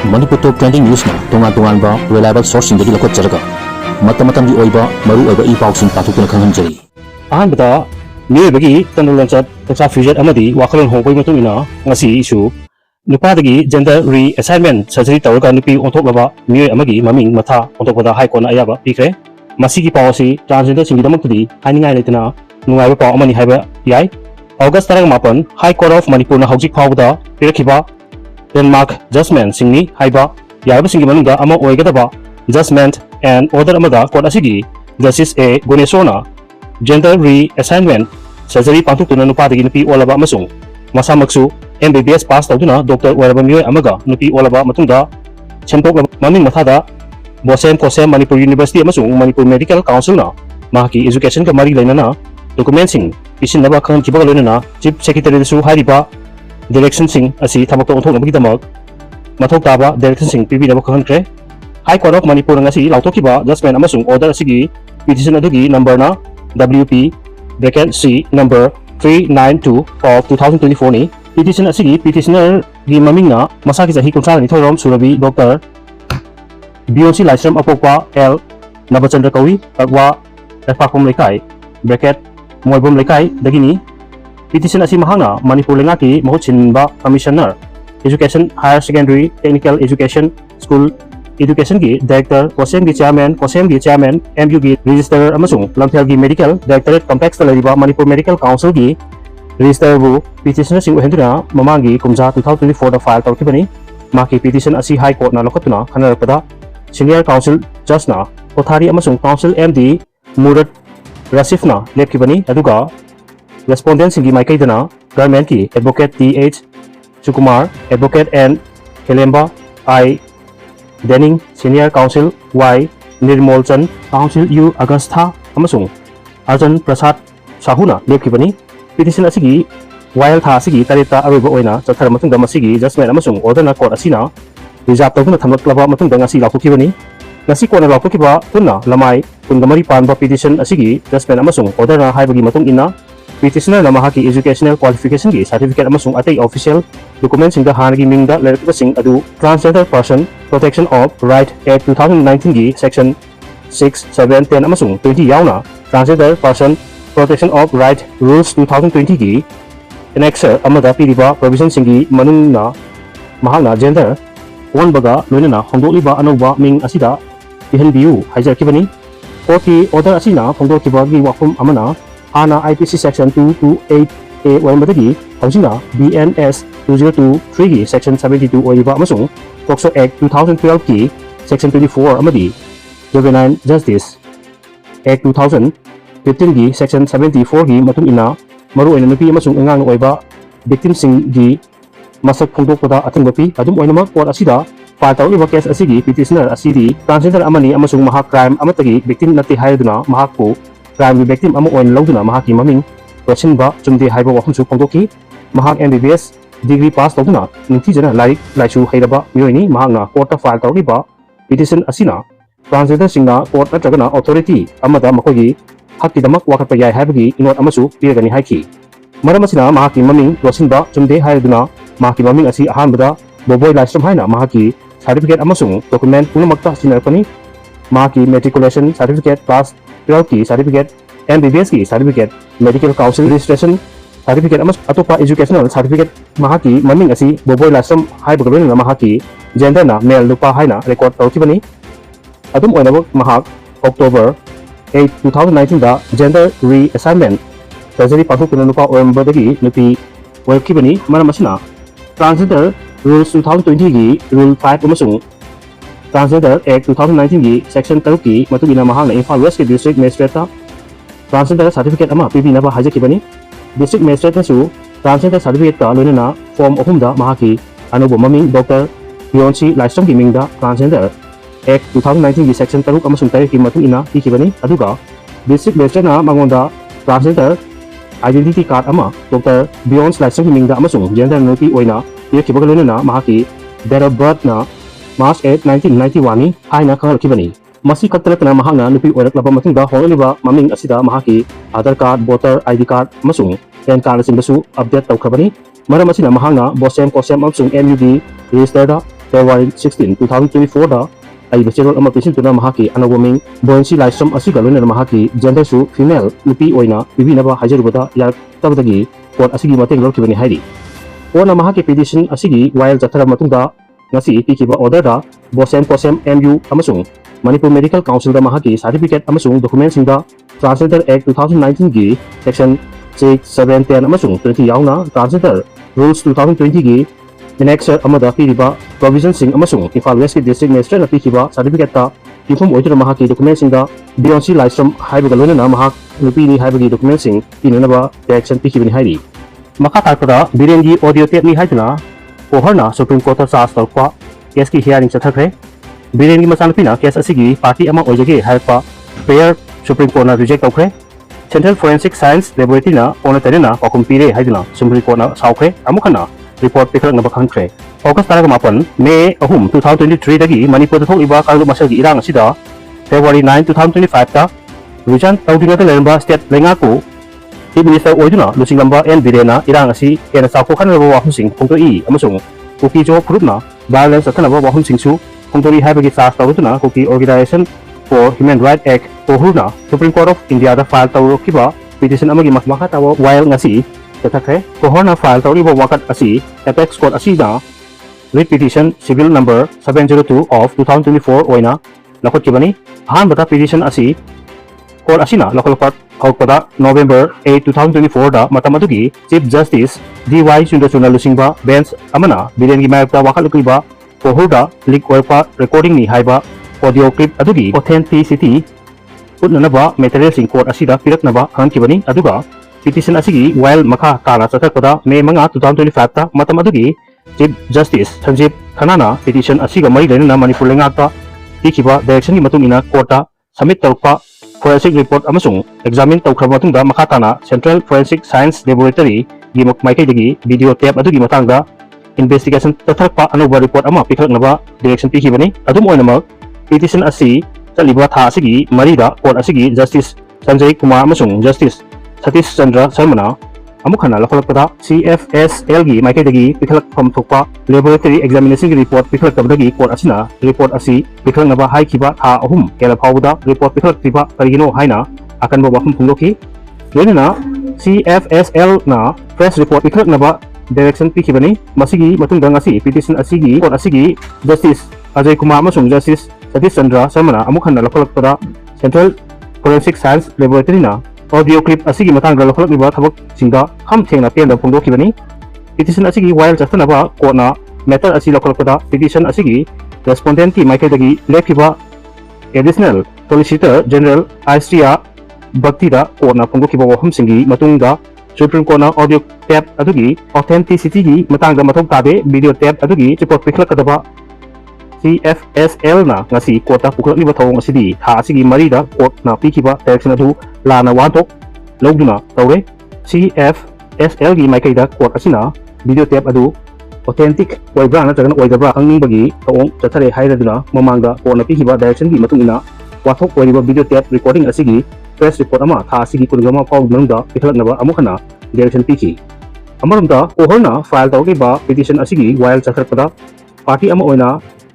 Manipur Top Trending News na tungan-tungan reliable source sindagi lakot jaraga mata-matam di oiba maru oiba i-pausing patukuna khanghanjari. Ahanbada miyoybagi tanulansat taksa fusion amadi wakalon hongkoi matung ina ngasi isu nupadagi gender reassignment surgery tawraga nupi ontoklaba miyoy amagi maming matha ontokpada high court na ayaba pikre masigi policy transgender singidamakti haningai leitana nungaiba paw amani haiba yai August 8 High Court of Manipur na hawjik phawda pirakhiba landmark judgment singni haiba yaiba singi manungda ama oigadaba judgment and order amada court asigi Justice A Guneshona gender reassignment surgery pangtuktuna nupadagi nupi olaba amasung masamaksu MBBS pass tawduna Dr. Waraba miyoy amaga nupi olaba matungda semtoklaba maming mathada Bosem Kosem Manipur University amasung Manipur Medical Council na mahaki education ka mari lainana documentsing pisinaba khang kibaga loinana Chief Secretary su hariba direction sing asi thabakta onthoknabagidamag mathok taba direction sing pibinaba khangkre High Court of Manipur ngasi lautokiba judgment amasung order asigi petition adugi number na WP/C number 392 of 2024 ni petition asigi petitioner gi maming na masaki jahi kontra ni thorom surabi Dr. BOC Laisram apokwa L Nabachandra Kawi agwa Pakom Lekai bracket Moibom Lekai dagini petition asi mahanga Manipur lengaki mahutsinba Commissioner Education Higher Secondary Technical Education School Education gi Director Kosem gi Chairman MU gi Register amasung Lamphel gi Medical Directorate Complex talariba Manipur Medical Council gi Register bu petitioner sing henduna mamangi kumja 2024 da file tawkibani maki petition asi High Court na lokatuna khanarpada Senior Council Judge na Othari amasung Council MD Murad Rasifna lepkibani aduga respondent singi maikaidana government ki advocate TH Sukumar advocate N Helemba I Denning Senior Council Y Nirmolchan Council U Agastha amasung Arjan Prasad Sahuna lepkibani petition asigi while tha asigi tarita aruba oina chathar matungda masigi judgment amasung order na court asina reserve tawduna thamlaklaba matungda ngasi laukukibani ngasi kona laukukiba tunna lamai kungamari panba petition asigi judgment amasung order na haibagi matung ina petitioner na mahaki educational qualification gi certificate amasung atay official documents singa hanagi mingda lerkiba sing adu Transgender Person Protection of Right Act 2019 gi section 6, 7, 10 amasung 20 yauna Transgender Person Protection of Right Rules 2020 gi annexer amada piriba provision singi manung na mahana gender one baga loinana hongdokliba Anouba ming asida ihanbiu haijarkibani courtki order asina hongdokkiba gi wakum amana hana IPC section 228A oimadagi hausina BNS 2023 gi section 72 oiba amasung Pokso Act 2012 ki section 24 amadi Juvenile Justice Act 2015 gi section 74 gi matung ina maru oina nupi amasung angang oiba victim sing gi masak phongdokpada athingbapi adum oinamak court asida file tawliba case asigi petitioner asidi transgender amani amasung mahak crime amatagi victim nati haiduna mahakku crime gi victim ama oin lawduna mahaki maming prochinba chumdi haiba wahumsu phongdoki mahak MBBS degree pass tawduna ningthijana laik laichu hairaba mioini mahakna court ta file tawliba petition asina transgender singna court natragana authority amada makogi hakkidamak wakatpa yai haibagi inot amasu piragani haiki maram asina mahaki maming rosinba chumde haiduna mahaki maming asi ahanbada Boboy Laisram haina mahaki certificate amasung document punamakta sinarpani mahaki matriculation certificate class 12 ki certificate MBBS ki certificate medical council registration certificate amas atopa educational certificate mahaki maming asi Boboy Laisram haibagaloin na mahaki gender na male nupa haina record tawkibani adum oinabak mahak October 8, 2019 da gender reassignment surgery pangtukuna nupa oimbadagi nupi welkibani maram asina Transgender Rules 2020 gi Rule 5 amasung Transgender Act 2019 gi Section 3 ki matugina mahangna Imphal West ki District Magistrate Transgender Certificate ama pibinaba hajakibani District Magistrate nasu Transgender Certificate ka loinana form ohumda mahaki Anouba maming Dr. BOC Laisram ki mingda Transgender Act 2019 gi Section 3 amasung 3 ki matugina ikibani aduga District Magistrate na mangonda Transgender Identity card ama Dr. Beyond Laisram ki mingda amasung gender nupi oina irakibagaloinana mahaki date of birth na March 8, 1991 ni haina khangalkibani masi kattalakna mahangna nupi oiraklaba matungda honoliba maming asida mahaki Aadhaar card voter ID card amasung PAN card singdasu update tawkhrabani maram asina mahangna Bosem Kosem amasung MUD register da February 16, 2024 da ay channel ama pisin tuna mahaki Anouba ming buoyancy lifestream asiga loina mahaki gender su female nupi oina bibinaba hajarubada yak tabdagi court asigi mateng lorkibani hairi ona mahaki petition asigi while jathara matungda ngasi pikiba order da bosem kosem mu amasung Manipur Medical Council da mahaki certificate amasung documents da Transgender Act 2019 gi section 6 7 10 amasung 20 yauna Transgender Rules 2020 gi Annexure amada piriba provisions sing amasung Imphal West District Magistrate na pikiba certificate ta inform oidra mahaki documents sing da Beyonce Lifestream haibaga loina mahak nupini haibagi documents sing pinanaba direction pikibani hairi maka tarpada birengi audio tape ni haidna kohorna Supreme Court charge torpa case ki hearing chathakre birengi machanupina case asigi party ama oijage hairpa prayer Supreme Court na reject tokre Central Forensic Science Laboratory na ona tarina pakum pire haidna Supreme Court na saukre amukhana report pikrak na bakhankre August 8 May 2023 dagi Manipur da tholiba kalu masagi irang asida February 9 2025 ta Rujan tawdinga da lerba state lengaku Chief Minister oiduna lusing lamba en birena irang asi kena sako khanaba wa husing pungto I amasung kuki jo prupna violence athanaba wa husing su pungtori haibagi charge tawduna kuki Organization for Human Rights Act pohurna Supreme Court of India da file tawkiba petition amagi makmaka tawa while ngasi tathakhe pohorna file tawriba wakat asi apex court asi na writ petition civil number 702 of 2024 oina lakotkibani ahanbata petition asi court asina lakolpat hokpada November 8 2024 da matamadugi Chief Justice DY Sundasuna lusingba bench amana birengi mayakta wakalukriba pohurda leak oipa recording ni haiba audio clip adugi authenticity utnanaba material sing court asida piraknaba hankibani aduga petition asigi while makha tana chathakpada May 5 2025 ta matamadugi Chief Justice Sanjeev Khanana petition asiga mari lena Manipur lengakta ikiba direction ni matungina courta submit torpa Forensic report amasung examine tawkhraba matungda makha tana Central Forensic Science Laboratory gi makai dagi video tape adugi matangda investigation tathakpa Anouba report ama pikraknaba direction pikibani adum oinamak petition asi chaliba tha asigi marida court asigi Justice Sanjay Kumar amasung Justice Satish Chandra Sharmana amukhana lakolakpada CFSL gi makai dagi pikhlak phom thokpa laboratory examination gi report pikhlak tabdagi court asina report asi pikhlaknaba haikiba tha ahum kela phawda report pikhlak tiba karigino haina akanba wafum phungloki loina CFSL na press report pikhlaknaba direction pikibani masigi matungda ngasi petition asigi court asigi Justice Ajay Kumar amasung Justice Satish Chandra Sharmana amukhana lakolakpada Central Forensic Science Laboratory na audio clip asigi matangda lakolakliba thabak singda ham thengna penda phungdokibani petition asigi while jastanaba court na matter asi lakolakpada petition asigi respondent ki makai dagi lekhiba additional solicitor general Austria Bhaktida court na phungdokiba waham singi matungda Supreme Court na audio tape adugi authenticity gi matangda mathok tabe video tape adugi report pikhlakadaba CFSL na ngasi court ta puklakliba thawong asidi tha asigi marida court na pikiba direction adu lana wantok logduna tawre CFSL gi maikaida court asina video tape adu authentic oibra na jagana oidabra hangingbagi thawong chathare hairaduna mamangda court na pikiba direction gi matungina wathok oiba video tape recording asigi press report ama tha asigi kunigama paw manungda pikhlaknaba amukhana direction piki amarumda kohorna file tawgiba petition asigi while chathrakpada party ama oina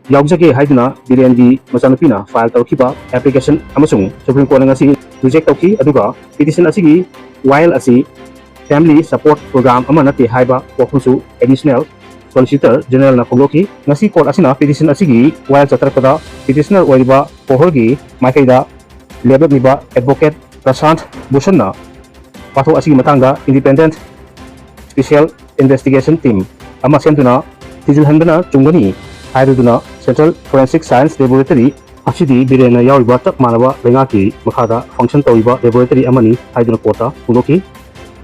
yaujage haiduna birengi machanupina file tawkiba application amasung Supreme Court ngasi reject tawki aduga petition asigi while asi family support program amana te haiba wakhunsu additional solicitor general na phongloki ngasi court asina petition asigi while chatrapada petitioner oiba pohorgi maikaida labor niba advocate Prashant Bhushan na patho asigi matangda independent special investigation team ama semtuna tijilhandana chungani haiduna Central Forensic Science Laboratory asidi birena yawiba chap manaba lengaki makhada function tawiba laboratory amani haiduna kota puloki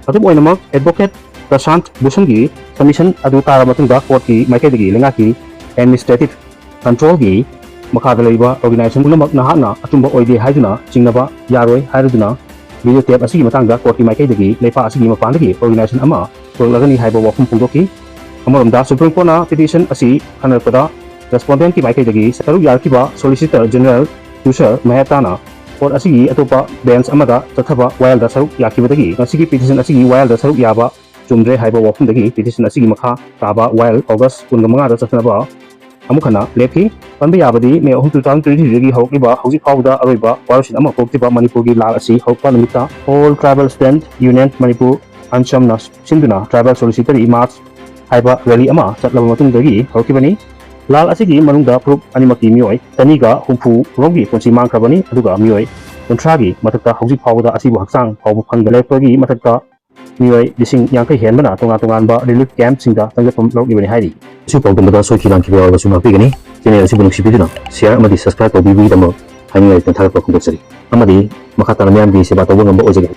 adum oinamak advocate Prashant Bhushan gi submission adu tara matungda court ki maikai dagi lengaki administrative control gi makhada leiba organization punamak nahana atumba oide haiduna chingnaba yaroi haiduna video tape asigi matangda court ki maikai dagi leipa asigi mapandagi organization ama tolagani haiba wafum pungdoki amoromda Supreme Court na petition asi hanarpada respondent ki maikai dagi saru yarkiba solicitor general Tushar Mehtana court asigi atopa bench amada tathaba while da saru yakibadagi asigi petition asigi while da saru yaba chumdre haiba wafum dagi petition asigi makha taba while August 15 da chatnaba ꯑꯃꯨꯛ ꯍꯟꯅ ꯂꯦꯞꯈꯤ ꯄꯟꯕ ꯌꯥꯕꯗꯤ ꯃꯦ 3 2023ꯗꯒꯤ ꯍꯧꯔꯛꯂꯤꯕ ꯍꯧꯖꯤꯛ ꯐꯥꯎꯕꯗ ꯑꯔꯣꯏꯕ ꯋꯥꯔꯣꯏꯁꯤꯟ ꯑꯃ ꯄꯣꯛꯇ꯭ꯔꯤꯕ ꯃꯅꯤꯄꯨꯔꯒꯤ ꯂꯥꯜ ꯑꯁꯤ ꯍꯧꯔꯛꯄ ꯅꯨꯃꯤꯠꯇ All Tribal Stand Union Manipur ꯑꯟꯆꯝꯅ ꯁꯤꯟꯗꯨꯅ Tribal Solicitary March ꯍꯥꯏꯕ ꯔꯦꯂꯤ ꯑꯃ ꯆꯠꯂꯕ ꯃꯇꯨꯡꯗꯒꯤ ꯍꯧꯔꯛꯈꯤꯕꯅꯤ ꯂꯥꯜ ꯑꯁꯤꯒꯤ ꯃꯅꯨꯡꯗ ꯐꯨꯔꯨꯞ ꯑꯅꯤꯃꯛꯀꯤ ꯃꯤꯑꯣꯏ 250 ꯔꯣꯝꯒꯤ ꯄꯨꯟꯁꯤ ꯃꯥꯡꯈ꯭ꯔꯕꯅꯤ ꯑꯗꯨꯒ ꯃꯤꯑꯣꯏ 30ꯒꯤ ꯃꯊꯛꯇ ꯍꯧꯖꯤꯛ ꯐꯥꯎꯕꯗ ꯑꯁꯤꯕꯨ ꯍꯛꯆꯥꯡ ꯐꯥꯎꯕ ꯐꯪꯗ ꯂꯩꯔꯛꯄꯒꯤ ꯃꯊꯛꯇ ꯃꯤꯑꯣꯏ 50,000 ꯍꯦꯟꯕꯅ ꯇꯣꯉꯥꯟꯕ ꯔꯤꯂꯤꯐ ꯀꯦꯝꯞꯁꯤꯡꯗ ꯆꯪꯖꯐꯝ ꯂꯧꯔꯤꯕꯅꯤ ꯍꯥꯏꯔꯤ ꯑꯁꯤ ꯄꯥꯎꯗꯝꯕꯗ ꯁꯣꯏꯈꯤ ꯂꯥꯟꯈꯤꯕ ꯌꯥꯎꯔꯕꯁꯨ ꯉꯥꯛꯄꯤꯒꯅꯤ ꯆꯦꯅꯦꯜ ꯑꯁꯤꯕꯨ ꯅꯨꯡꯁꯤꯕꯤꯗꯨꯅ ꯁꯦꯌꯔ ꯑꯃꯗꯤ ꯁꯕꯁꯀ꯭ꯔꯥꯏꯕ ꯇꯧꯕꯤꯕꯒꯤꯗꯃꯛ ꯍꯥꯏꯅꯤꯡꯉꯥꯏ ꯂꯩꯇꯅ ꯊꯥꯒꯠꯄ ꯐꯣꯡꯗꯣꯛꯆꯔꯤ ꯑꯃꯗꯤ ꯃꯈꯥ ꯇꯥꯅ ꯃꯌꯥꯝꯒꯤ ꯁꯦꯕꯥ ꯇꯧꯕ ꯉꯝꯕ ꯑꯣꯏꯖꯒꯦ